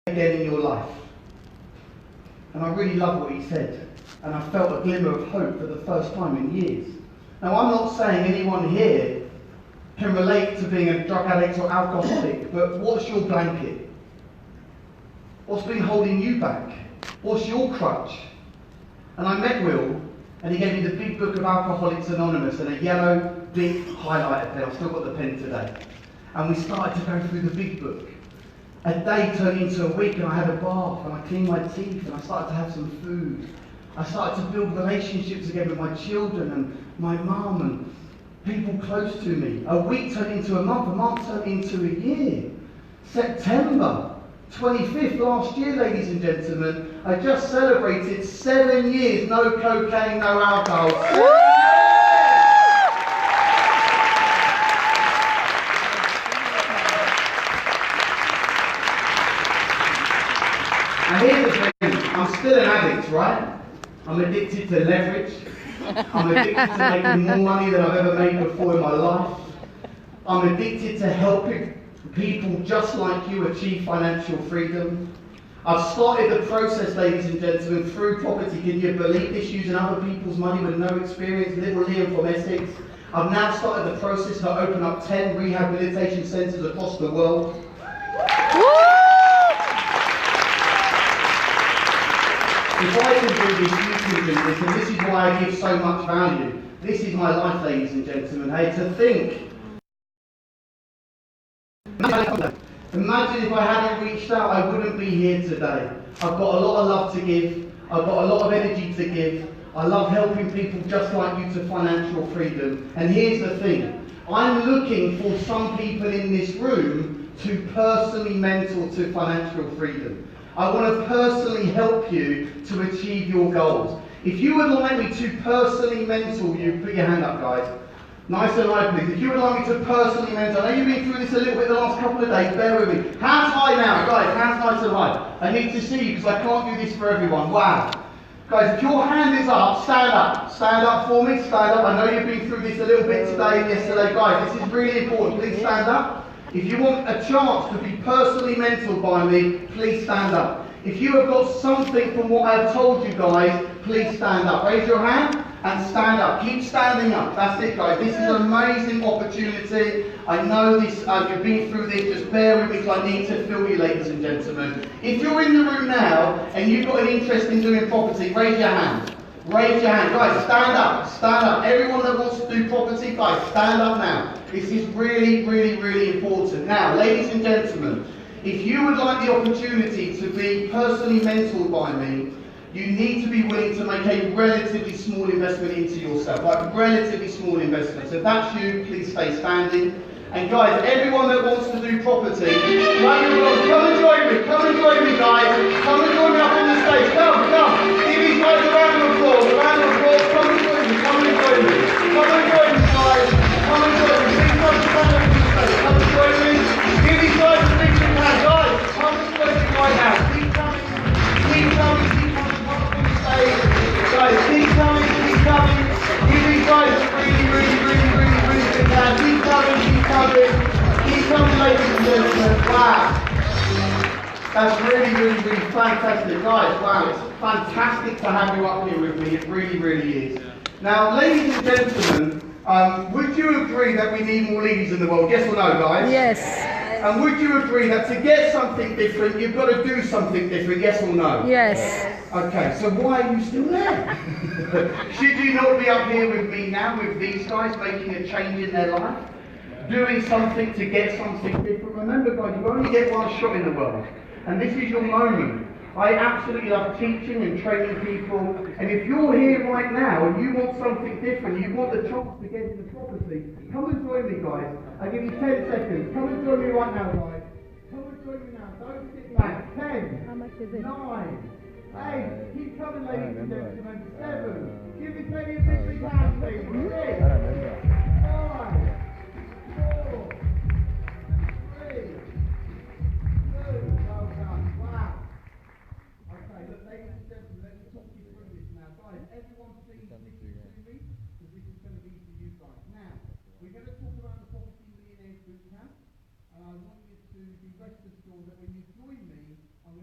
again in your life. And I really love what he said. And I felt a glimmer of hope for the first time in years. Now, I'm not saying anyone here can relate to being a drug addict or alcoholic, but what's your blanket? What's been holding you back? What's your crutch? And I met Will, and he gave me the big book of Alcoholics Anonymous and a yellow, big highlighter pen. I've still got the pen today. And we started to go through the big book. A day turned into a week, and I had a bath, and I cleaned my teeth, and I started to have some food. I started to build relationships again with my children and my mum and people close to me. A week turned into a month turned into a year. September 25th last year, ladies and gentlemen, I just celebrated 7 years, no cocaine, no alcohol. And here's the thing, I'm still an addict, right? I'm addicted to leverage. I'm addicted to making more money than I've ever made before in my life. I'm addicted to helping people just like you achieve financial freedom. I've started the process, ladies and gentlemen, through property. Can you believe this? Using other people's money with no experience, little Liam from Essex. I've now started the process to open up 10 rehabilitation centres across the world. If I can do this, you can do this, and this is why I give so much value. This is my life, ladies and gentlemen. Hey, to think. Imagine if I hadn't reached out, I wouldn't be here today. I've got a lot of love to give. I've got a lot of energy to give. I love helping people just like you to financial freedom. And here's the thing. I'm looking for some people in this room to personally mentor to financial freedom. I want to personally help you to achieve your goals. If you would like me to personally mentor you, put your hand up, guys. Nice and high, please. If you would like me to personally mentor, I know you've been through this a little bit the last couple of days, bear with me. Hands high now, guys, hands nice and high. I need to see you because I can't do this for everyone. Wow. Guys, if your hand is up, stand up. Stand up for me, stand up. I know you've been through this a little bit today and yesterday. Guys, this is really important. Please stand up. If you want a chance to be personally mentored by me, please stand up. If you have got something from what I've told you guys, please stand up. Raise your hand and stand up. Keep standing up. That's it, guys. This is an amazing opportunity. I know this. You've been through this. Just bear with me because I need to fill you, ladies and gentlemen. If you're in the room now and you've got an interest in doing property, raise your hand. Raise your hand. Guys, stand up. Stand up. Everyone that wants to do property, guys, stand up now. This is really, really, really important. Now, ladies and gentlemen, if you would like the opportunity to be personally mentored by me, you need to be willing to make a relatively small investment into yourself, like relatively small investment. So if that's you, please stay standing. And guys, everyone that wants to do property, come and join me, guys. Come and join me up on the stage. Come. Give these guys a round of applause, Come and join me, Come and join me, guys. Come and join me. Please come and stand up on the stage. Come and join me. Give these guys a big hand, guys. Come and join me right now. Keep coming, come up on the stage. Guys, keep coming. Give these guys a really big hand. Keep coming, ladies and gentlemen. Wow. That's really fantastic. Guys, wow, it's fantastic to have you up here with me. It really is. Now, ladies and gentlemen, would you agree that we need more leaders in the world? Yes or no, guys? Yes. And would you agree that to get something different, you've got to do something different? Yes or no? Yes. Okay, so why are you still there? Should you not be up here with me now, with these guys, making a change in their life? Doing something to get something different? Remember, guys, you only get one shot in the world. And this is your moment. I absolutely love teaching and training people. And if you're here right now and you want something different, you want the chance to get into property, come and join me, guys. I'll give you 10 seconds. Come and join me right now, guys. Come and join me now. Don't sit back. 10. How much is it? 9. 8. Keep coming, ladies and gentlemen. 7. Give me plenty of big hands, please. 6. 5. 4. 3. 2. Well done. Wow. Okay, look, ladies and gentlemen, let me talk you through this now. Guys, everyone please listen to me, because this is going to be for you guys. Now, we're going to talk about the Property Millionaires Bootcamp, and I want you to be rest assured that when you join me, I'm going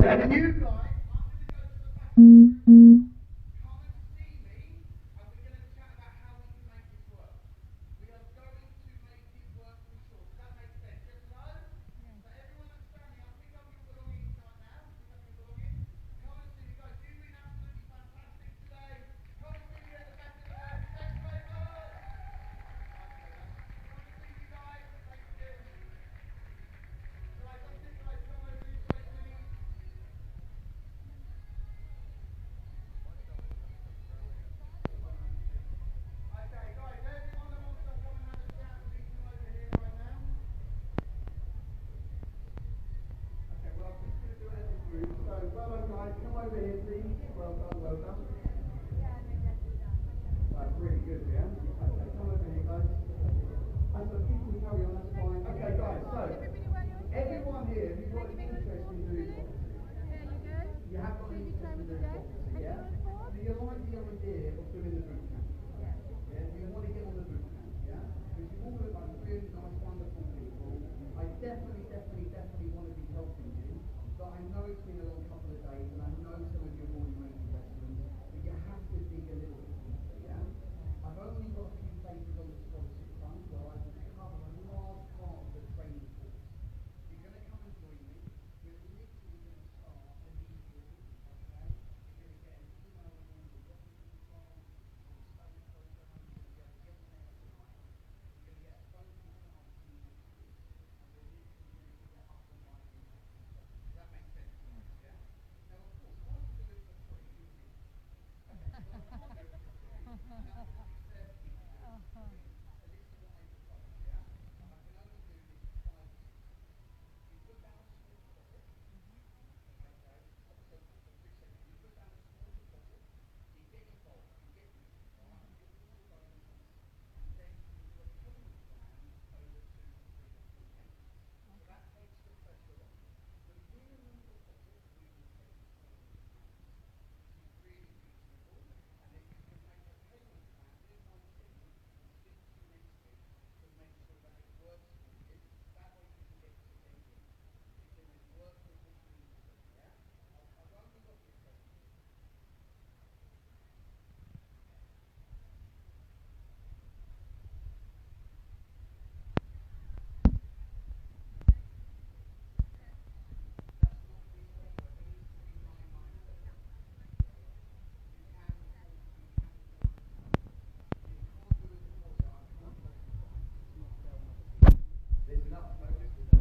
And you guys, I'm going to go to the back. Come and see me, and we're going to chat about how we can make this work. We are going to make it work for sure. Does that make sense? Yes or no? So everyone that's standing up, pick up your belongings right now. Pick up your belongings. Come and see me, guys. You've been absolutely fantastic today. Come and see me at the back of the room. Thanks very much. Come and see me, guys. Thank you. Right, that's it, guys. Come over this way, please. Okay, guys, everyone that wants to come and have a chat, please come over here right now. Okay, well, I'm just going to do a little group. So, well done, guys. Come over here, please. Well done, well done. Right, brilliant. the idea of doing the boot camp? Yeah, you want to get on the boot camp, yeah? Because you all look like really nice, wonderful people. I definitely want to be helping you. But I know it's been a long couple of days, and I know some of you have already made investments, but you have to dig a little bit deeper, yeah? I've only got a few places on the scholarship fund where I will cover a large part of the training course. You're going to come and join me. We're literally going to start immediately, okay? You're going to get an email with all the documents involved, all the study program, you're going to be able to get on there tonight. You're going to get a phone call from our team next week, and we're literally going to get you up and running. Does that make sense? Yeah? Now, of course, I can do it for free. Okay, so I can't do it for free. And that would be fair to you. So this is what I propose, yeah? I can only do this 5 or 6 weeks. You put down a small deposit. Okay, so appreciate it. You put down a small deposit, you get involved, you get used to it, right? You get all the bonuses, and then you do a payment plan over 2, 3 or 4 payments. So that takes the pressure off. The minimum deposit we will take is £200, which is really reasonable, and then you can make a payment plan with my team and speak to you next week to make sure that it works for you. That way you can get to ending. You can then work with what you need to do, yeah? I've only got your credit. That's not this offer. It needs to be 997. You can afford to do it. You can't do a deposit. I can't raise the price. It's not fair on other people. There's enough notice with that.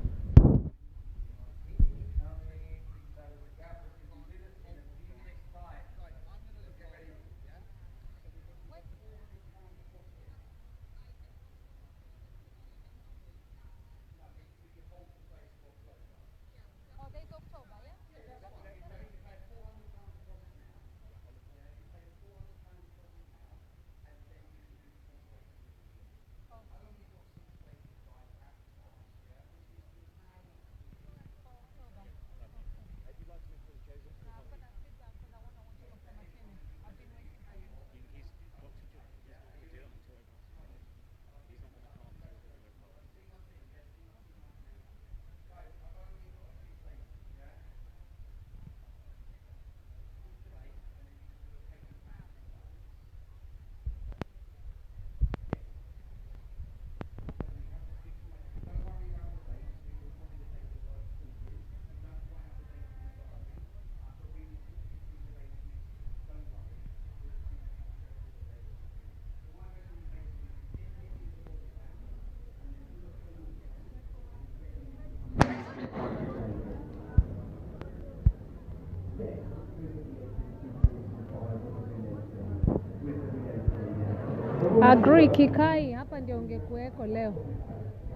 Agree Kikai, hapa ndio ungekuweko leo.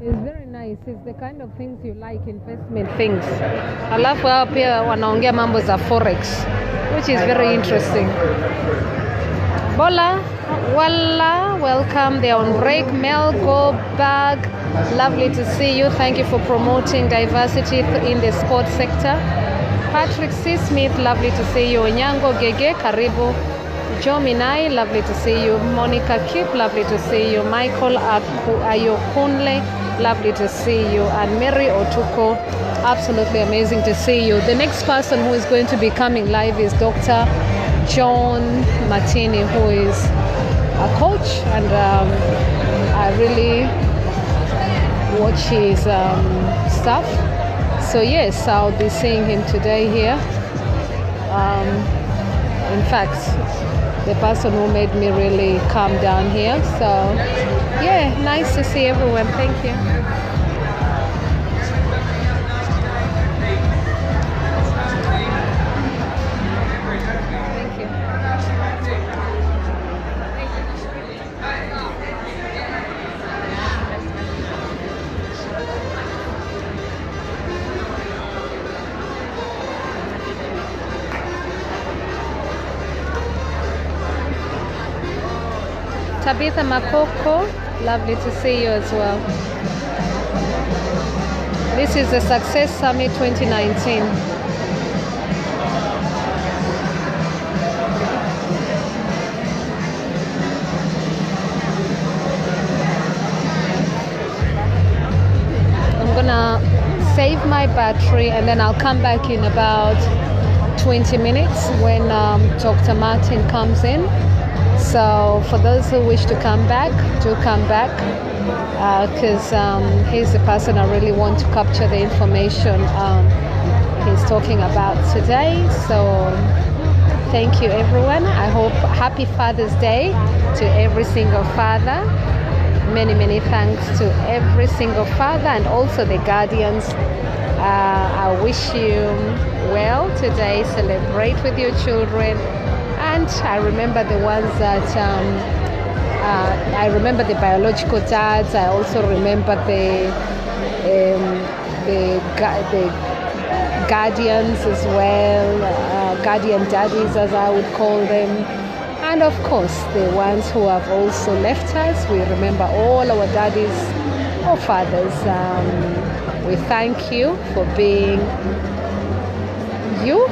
It's very nice. It's the kind of things you like, investment things. Alafu hao pia wanaongea mambo za forex, which is very interesting. Bola, Walla, welcome. They're on break. Mel, go back. Lovely to see you. Thank you for promoting diversity in the sports sector. Patrick C. Smith, lovely to see you. Onyango Gege, karibu. Joe Minai, lovely to see you. Monica Kip, lovely to see you. Michael Ayokunle, lovely to see you. And Mary Otuko, absolutely amazing to see you. The next person who is going to be coming live is Dr. John Martini, who is a coach, and I really watch his stuff. So yes, I'll be seeing him today here. In fact, the person who made me really calm down here. So yeah, nice to see everyone. Thank you. Tabitha Makoko, lovely to see you as well. This is the Success Summit 2019. my battery, and then I'll come back in about 20 minutes when Dr. Martin comes in. So for those who wish to come back, do come back, because he's the person I really want to capture the information he's talking about today. So thank you, everyone. I hope happy Father's Day to every single father. Many thanks to every single father and also the guardians. I wish you well today. Celebrate with your children. And I remember the ones that I remember the biological dads. I also remember the guardians as well, guardian daddies as I would call them, and of course the ones who have also left us. We remember all our daddies or fathers. We thank you for being you.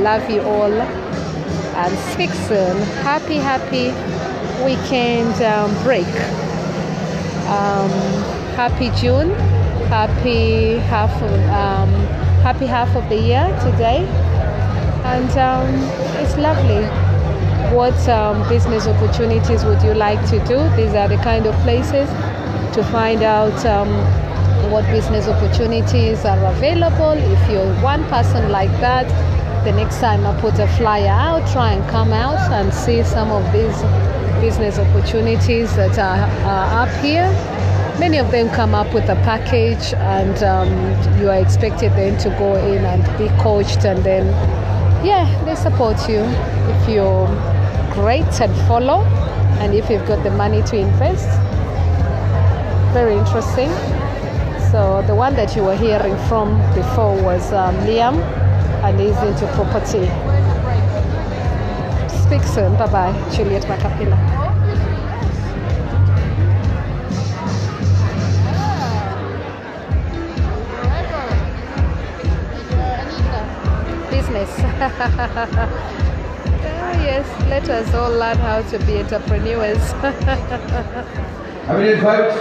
Love you all, and speak soon. Happy weekend break. Happy June. Happy half of the year today, and it's lovely. What business opportunities would you like to do? These are the kind of places to find out what business opportunities are available. If you're one person like that, the next time I put a flyer out, try and come out and see some of these business opportunities that are up here. Many of them come up with a package, and you are expected then to go in and be coached, and then they support you if you're great and follow, and if you've got the money to invest. Very interesting. So the one that you were hearing from before was Liam, and he's into property. Speak soon. Bye bye. Juliet Makapila. Business. Yes, let us all learn how to be entrepreneurs. How we doing, folks?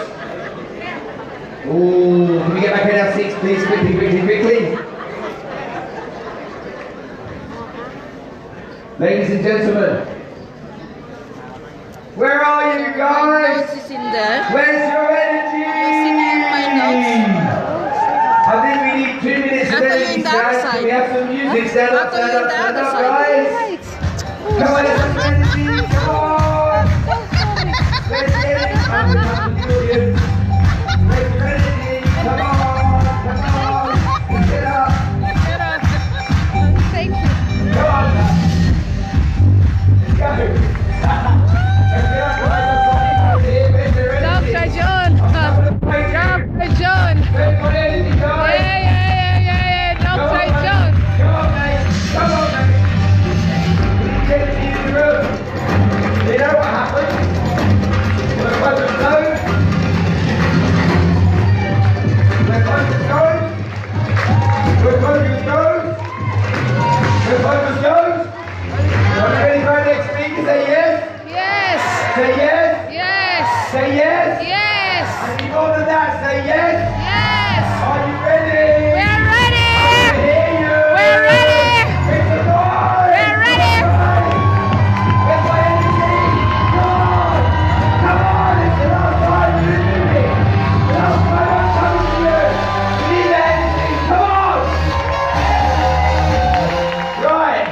Oh, can we get back in our seats, please? Quickly. Ladies and gentlemen, where are you guys? Notes is in there. Where's your energy? Singing my notes. I think we need 2 minutes of energy, Sam. We have some music. Stand up, guys. Come on, let's have some energy. Come on. Let's get it. Come on, the audience. Let's get energy. Come on. Get up. Thank you. Come on. Let's go. Dr. John. Dr. John. Yeah. Dr. John. Come on, mate. Get in the room. You know what happened? When I was going. Are you ready for our next speaker? Say yes. Yes. Say yes. Yes. Say yes. Yes. And more than that, say yes. Yes. Are you ready? We're ready. I hear you. We're ready. Make some noise. We're ready. Where's my energy? Come on. It's the last time you need me. The last time I'm coming to you. We need that energy. Come on. Right.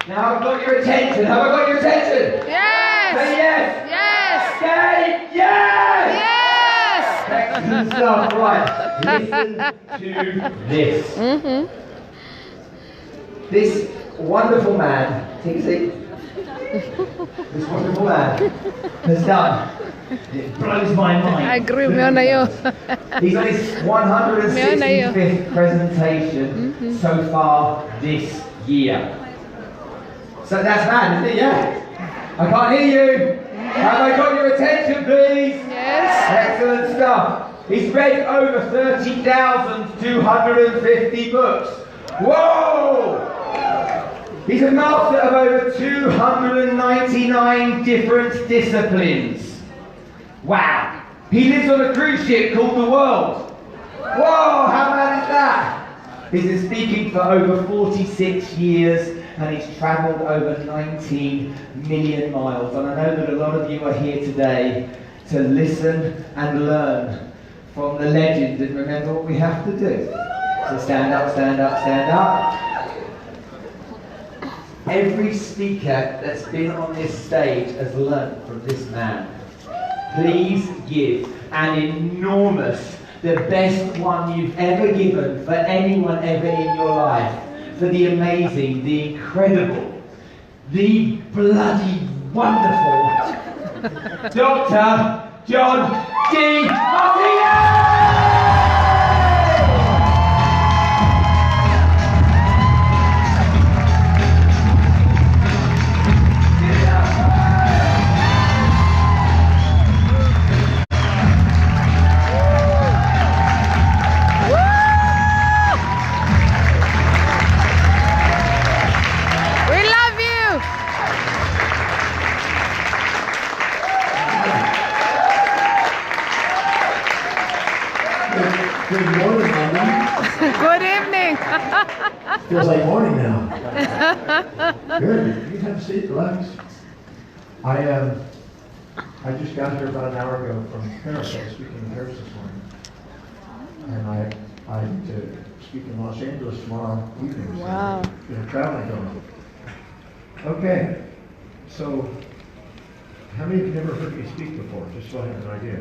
Now I've got your attention. Have I got your attention? Yes. Say yes. Yes. Say yes. Yes. Excellent stuff. Right. Listen to this. This wonderful man, take a seat. This wonderful man has done. It blows my mind. I agree. Umeona hiyo. He's on his 165th presentation so far this year. So that's mad, isn't it? Yeah. I can't hear you. Have I got your attention, please? Yes. Excellent stuff. He's read over 30,250 books. Whoa! He's a master of over 299 different disciplines. Wow. He lives on a cruise ship called The World. Whoa, how bad is that? He's been speaking for over 46 years and he's travelled over 19 million miles. And I know that a lot of you are here today to listen and learn from the legend and remember what we have to do. So stand up, stand up, stand up. Every speaker that's been on this stage has learned from this man. Please give an enormous, the best one you've ever given for anyone ever in your life, for the amazing, the incredible, the bloody wonderful Dr. John Demartini! Good morning, Andy. Good evening. Feels like morning now. Good. You have a seat, relax. I just got here about an hour ago from Paris. I was speaking in Paris this morning. And I need to speak in Los Angeles tomorrow evening. Wow. So, traveling going. Okay. So, how many of you never heard me speak before? Just so I have an idea.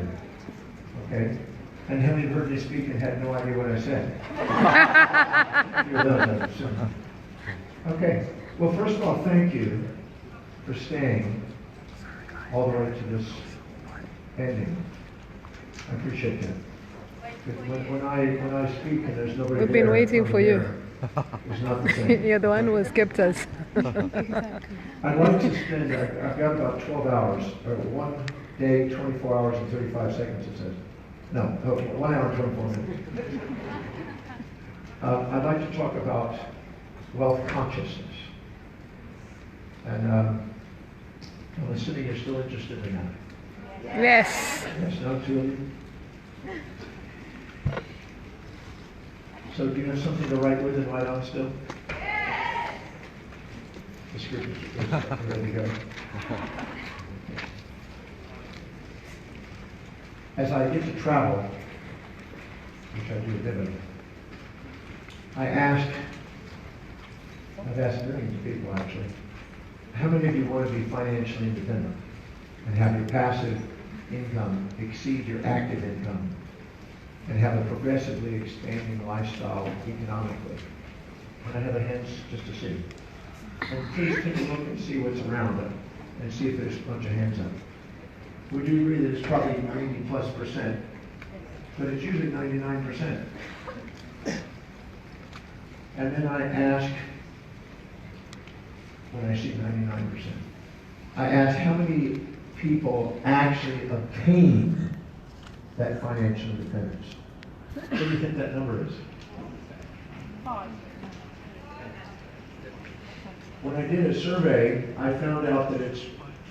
Okay. And how many heard me speak and had no idea what I said? Few of those, I assume. Okay. Well, first of all, thank you for staying all the way to this ending. I appreciate that. When I speak and there's nobody We've been there, waiting for you. it's not the same. You're the one who has kept us. I'd like to spend, I've got about 12 hours, or one day, 24 hours and 35 seconds, it says. No, 1 hour and 24 minutes. I'd like to talk about wealth consciousness. And I'm assuming you're still interested in that. Yes. Yes, no, two of you? So do you have something to write with and write on still? The script is ready to go. As I get to travel, which I do a bit of, I've asked millions of people actually, how many of you want to be financially independent and have your passive income exceed your active income and have a progressively expanding lifestyle economically? Can I have a hands just to see? And please take a look and see what's around it and see if there's a bunch of hands up. Would you agree that it's probably 90+%, but it's usually 99%? And then I ask, when I see 99%, I ask how many people actually obtain that financial independence? What do you think that number is? 5. When I did a survey, I found out that it's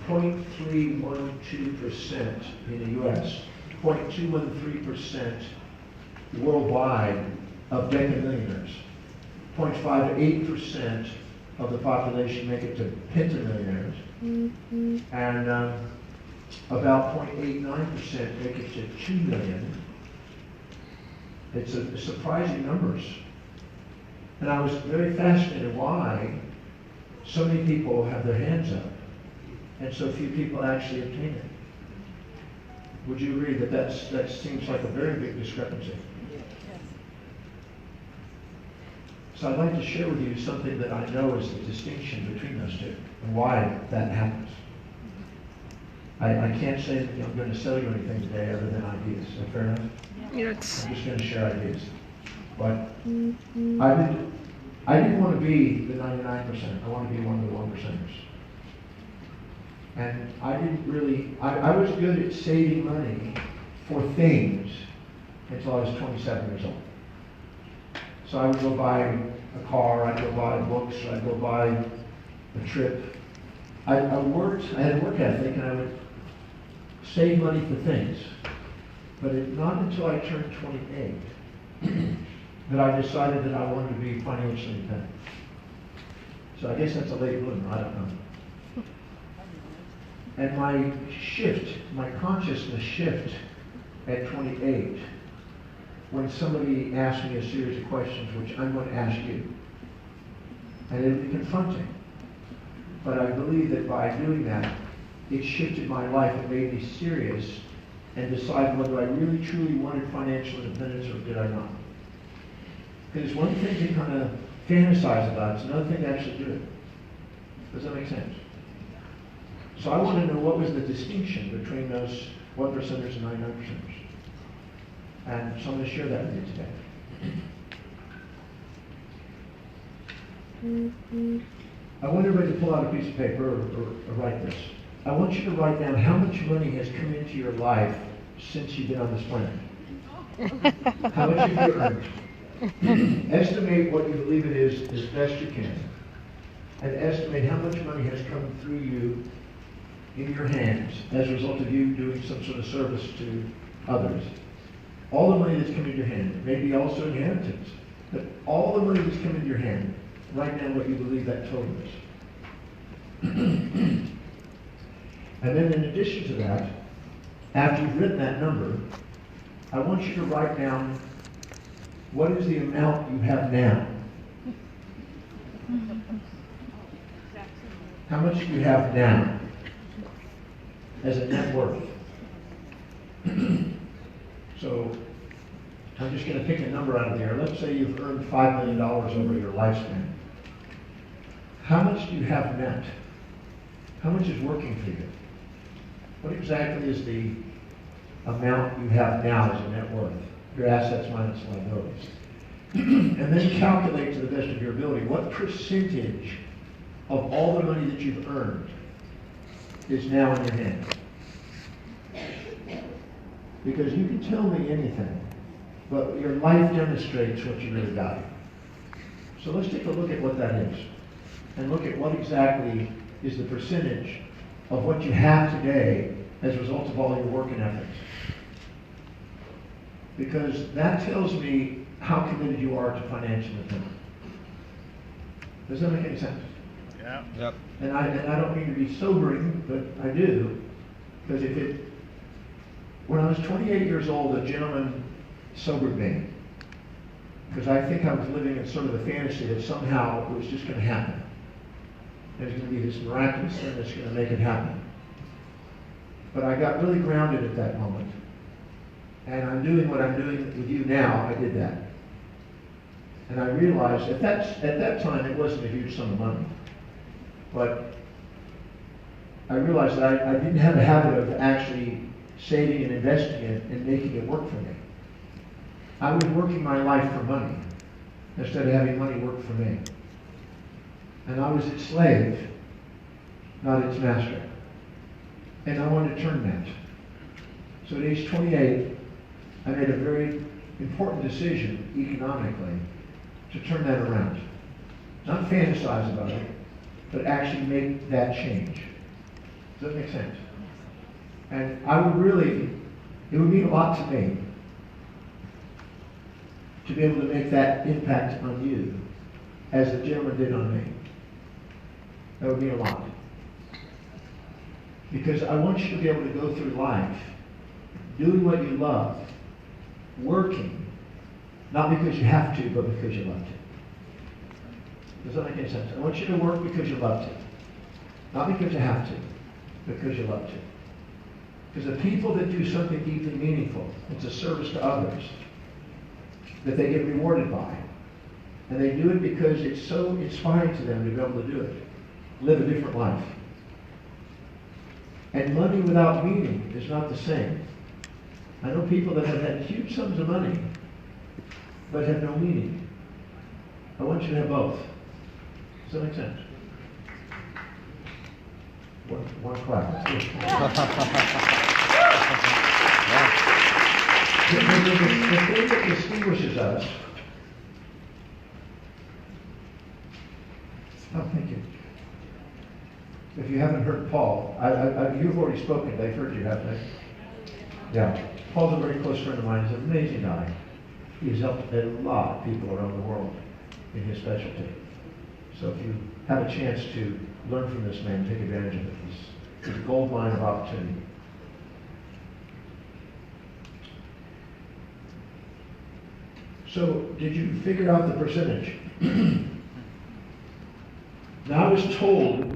0.312% in the U.S., 0.213% worldwide of decamillionaires. 0.5 to 8% of the population make it to pentamillionaires, and about 0.89% make it to 2 million. It's a surprising numbers. And I was very fascinated why so many people have their hands up and so few people actually obtain it. Would you agree that that seems like a very big discrepancy? So I'd like to share with you something that I know is the distinction between those two and why that happens. I can't say that I'm going to sell you anything today other than ideas. Is that fair enough? Yes. I'm just going to share ideas. But I didn't want to be the 99%. I want to be one of the 1%ers. And I didn't really, I was good at saving money for things until I was 27 years old. So I would go buy a car, I'd go buy books, I'd go buy a trip. I had a work ethic, and I would save money for things. But not until I turned 28, that I decided that I wanted to be financially independent. So I guess that's a late bloomer, I don't know. And my consciousness shift at 28, when somebody asked me a series of questions, which I'm going to ask you. And it'll be confronting. But I believe that by doing that, it shifted my life and made me serious and decide whether I really truly wanted financial independence or did I not. Because it's one thing to kind of fantasize about it, it's another thing to actually do it. Does that make sense? So I want to know what was the distinction between those 1%ers and 99%ers. And so I'm going to share that with you today. I want everybody to pull out a piece of paper or write this. I want you to write down how much money has come into your life since you've been on this planet. How much have you earned? Estimate what you believe it is as best you can. And estimate how much money has come through you in your hands as a result of you doing some sort of service to others. All the money that's come in your hand, maybe also inheritance, but all the money that's come in your hand, write down what you believe that total is. And then in addition to that, after you've written that number, I want you to write down what is the amount you have now. How much do you have now as a net worth? So I'm just going to pick a number out of there. Let's say you've earned $5 million over your lifespan. How much do you have net? How much is working for you? What exactly is the amount you have now as a net worth? Your assets minus liabilities. And then calculate to the best of your ability what percentage of all the money that you've earned is now in your hands. Because you can tell me anything, but your life demonstrates what you really value. So let's take a look at what that is, and look at what exactly is the percentage of what you have today as a result of all your work and efforts. Because that tells me how committed you are to financial independence. Does that make any sense? Yeah. Yep. And I don't mean to be sobering, but I do, because when I was 28 years old, a gentleman sobered me. Because I think I was living in sort of the fantasy that somehow it was just going to happen. There's going to be this miraculous thing that's going to make it happen. But I got really grounded at that moment. And I'm doing what I'm doing with you now. I did that. And I realized at that time it wasn't a huge sum of money. But I realized that I didn't have a habit of actually saving and investing it and making it work for me. I was working my life for money instead of having money work for me. And I was its slave, not its master. And I wanted to turn that. So at age 28, I made a very important decision economically to turn that around. Not fantasize about it, but actually make that change. Does that make sense? And it would mean a lot to me to be able to make that impact on you as the gentleman did on me. That would mean a lot. Because I want you to be able to go through life doing what you love, working, not because you have to, but because you love to. Does that make any sense? I want you to work because you love to. Not because you have to, because you love to. Because the people that do something deeply meaningful, it's a service to others, that they get rewarded by. And they do it because it's so inspiring to them to be able to do it. Live a different life. And money without meaning is not the same. I know people that have had huge sums of money, but have no meaning. I want you to have both. Does that make sense? One clap. The thing that distinguishes us. Oh, thank you. If you haven't heard Paul, you've already spoken. They've heard you, haven't they? Yeah. Paul's a very close friend of mine. He's an amazing guy. He has helped a lot of people around the world in his specialty. So if you have a chance to learn from this man, take advantage of it. He's a gold mine of opportunity. So did you figure out the percentage? Now I was told